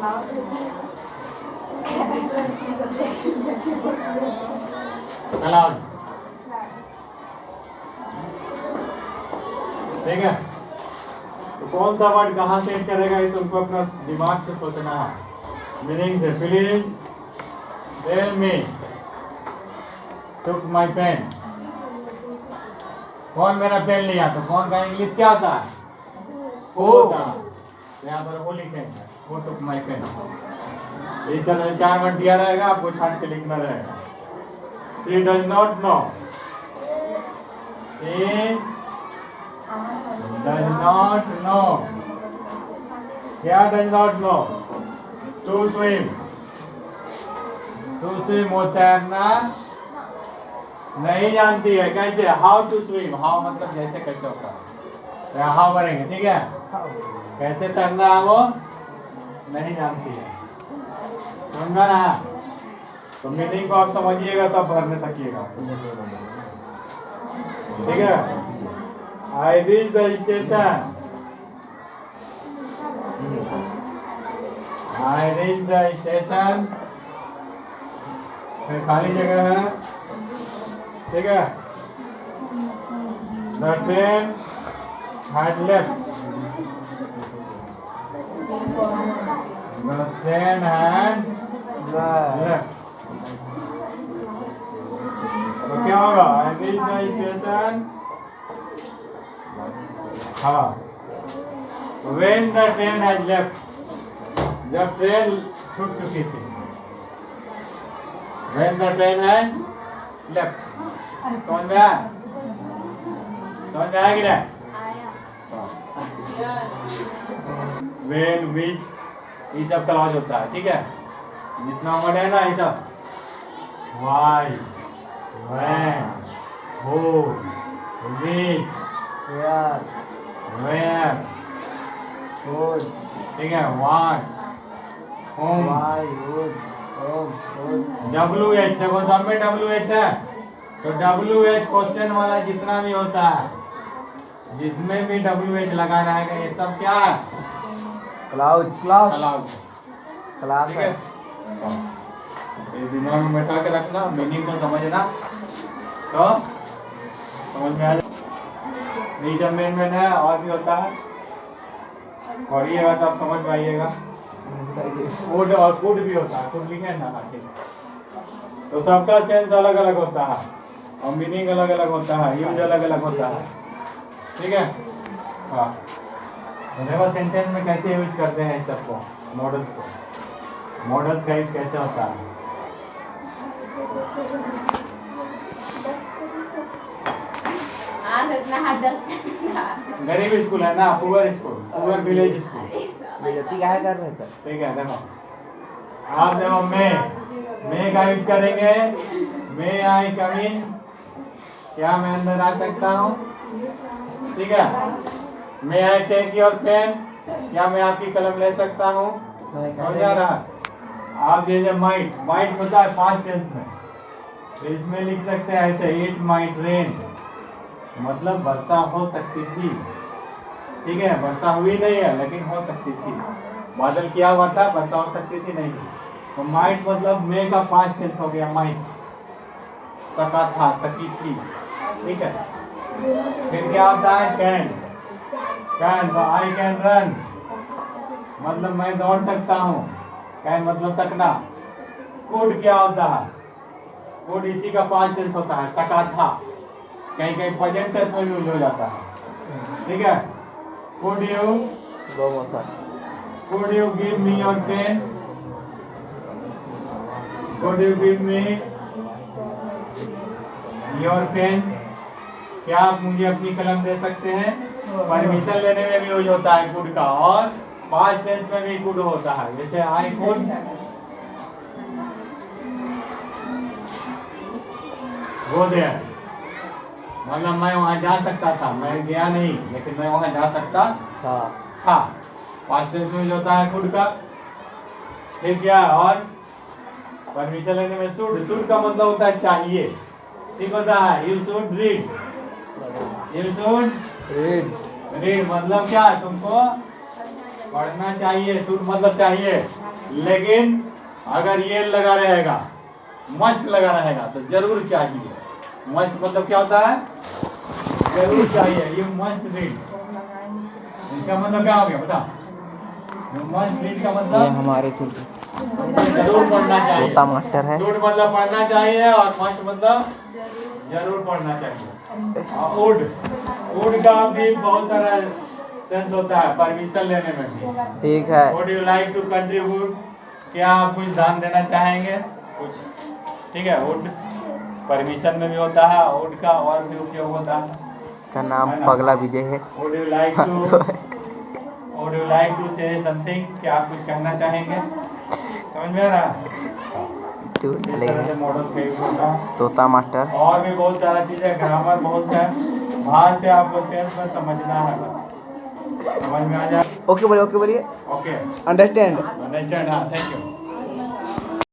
Cloud, ठीक है। तो कौन सा वर्ड कहाँ सेट करेगा ये तुमको अपना दिमाग से सोचना है, मीनिंग से। Please tell me took my pen. कौन मेरा पेन लिया? तो कौन का इंग्लिश क्या होता है? वो होता है। यहाँ पर वो लिखेंगे, वो टुक माई पेन। इस तरह से 4 वर्ड दिया रहेगा, आपको छाट के लिखना रहेगा। She does not know, she does not know. क्या does not know? To swim, to swim वो तैरना नहीं जानती है। कैसे? हाउ टू स्विम, हाउ मतलब जैसे कैसे होता है, हाउ करेंगे, ठीक है। कैसे तैरना है वो नहीं जानती है, समझा ना? तो मीनिंग को आप समझिएगा तब भरने सकिएगा, ठीक है। I reach the station, I reach the station, फिर खाली जगह है, ठीक है। The train had left, the train had left. तो क्या होगा? आई रीच द स्टेशन, हाँ, when the train has left, जब ट्रेन छूट चुकी थी। When the train has left, समझ में आया? समझ में आया कि नहीं? व्हेन, विच, ये सब क्लॉज होता है, ठीक है। जितना वर्ड है ना ये सब, why, when, who, which, where, ठीक है। व्हाट, whom, WH, देखो सब में WH है, तो WH क्वेश्चन वाला जितना भी होता है, जिसमें भी WH लगा रहेगा, ये सब क्या है? क्लाउड, क्लाउड, क्लास ठीक है। ये दिमाग में बैठा के रखना, मीनिंग को समझना, तो समझ में आ जाए। नीचे मेन है, और भी होता है, पढ़िएगा तो आप समझ पाइएगा। फूड और फूड भी होता है, फूड लिखे ना, ठीक। तो सबका सेंस अलग अलग होता है और मीनिंग अलग अलग होता है, यूज अलग अलग होता है, ठीक है। हाँ, तो देखो सेंटेंस में कैसे यूज करते हैं इस सबको, मॉडल्स को। मॉडल्स का यूज कैसे होता है? गरीब स्कूल है ना, poor school, poor village school, क्या कर रहे थे? ठीक है। देखो आप देखो, मैं का यूज करेंगे, मे आई कम इन, क्या मैं अंदर आ सकता हूँ, ठीक है। मे आई टेक योर पेन, क्या मैं आपकी कलम ले सकता हूँ, समझा रहा? आप जैसे माइट, माइट होता है पास्ट टेंस में, तो इसमें लिख सकते हैं ऐसे, इट माइट रेन, मतलब वर्षा हो सकती थी, ठीक है। वर्षा हुई नहीं है लेकिन हो सकती थी, बादल किया हुआ था, वर्षा हो सकती थी, नहीं थी। तो माइट मतलब मे का पास्ट टेंस हो गया, माइट, सका था, सकी थी, ठीक है। फिर क्या होता है? कैन, कैन, तो आई कैन रन, मतलब मैं दौड़ सकता हूँ, कैन मतलब सकना। कुड क्या होता है? कुड इसी का पास्ट टेंस होता है, सका था, कहीं कहीं प्रेजेंट टेंस में भी यूज हो जाता है, ठीक है। Could you give me your pen, could you give me your pen, क्या आप मुझे अपनी कलम दे सकते हैं? परमिशन लेने में भी यूज होता है कुड का, और पास्ट टेंस में भी कुड होता है, जैसे आई कुड गो देयर, मतलब मैं वहां जा सकता था, मैं गया नहीं लेकिन मैं वहां जा सकता था। पास्ट टेंस में यूज होता है कुड का, ठीक है। और परमिशन लेने में शुड, शुड का मतलब होता है चाहिए, ठीक होता है। You should read, you should read मतलब क्या? तुमको पढ़ना चाहिए, शुड मतलब चाहिए, लेकिन अगर ये लगा रहेगा, मस्ट लगा रहेगा तो जरूर चाहिए। मस्ट मतलब क्या होता है? जरूर चाहिए। यू मस्ट रीड, इसका मतलब क्या हो गया बता? यू मस्ट रीड का ये मतलब हमारे शुड जरूर पढ़ना चाहिए। तोता मास्टर है। शुड मतलब पढ़ना चाहिए और मस्ट मतलब जरूर पढ़ना चाहिए। और वुड का भी बहुत सारा सेंस होता है, परमिशन लेने में भी। ठीक है। Would you like to contribute, क्या आप कुछ दान देना चाहेंगे कुछ? ठीक है, वुड परमिशन में भी होता है, वुड का और भी उपयोग होता है। का नाम है ना? पगला विजय है। Would you like to say something, क्या आप कुछ कहना चाहेंगे? समझ में आ रहा है? झूठ इस तरह से मॉडल का यूज होता है। तोता मास्टर। और भी बहुत सारा चीज़ है, ग्रामर बहुत है, बाहर से आपको सेंस में समझना है, बस समझ में आ जाए। ओके बोलिए, ओके बोलिए। Okay, understand. अंडरस्टैंड, हाँ, थैंक यू।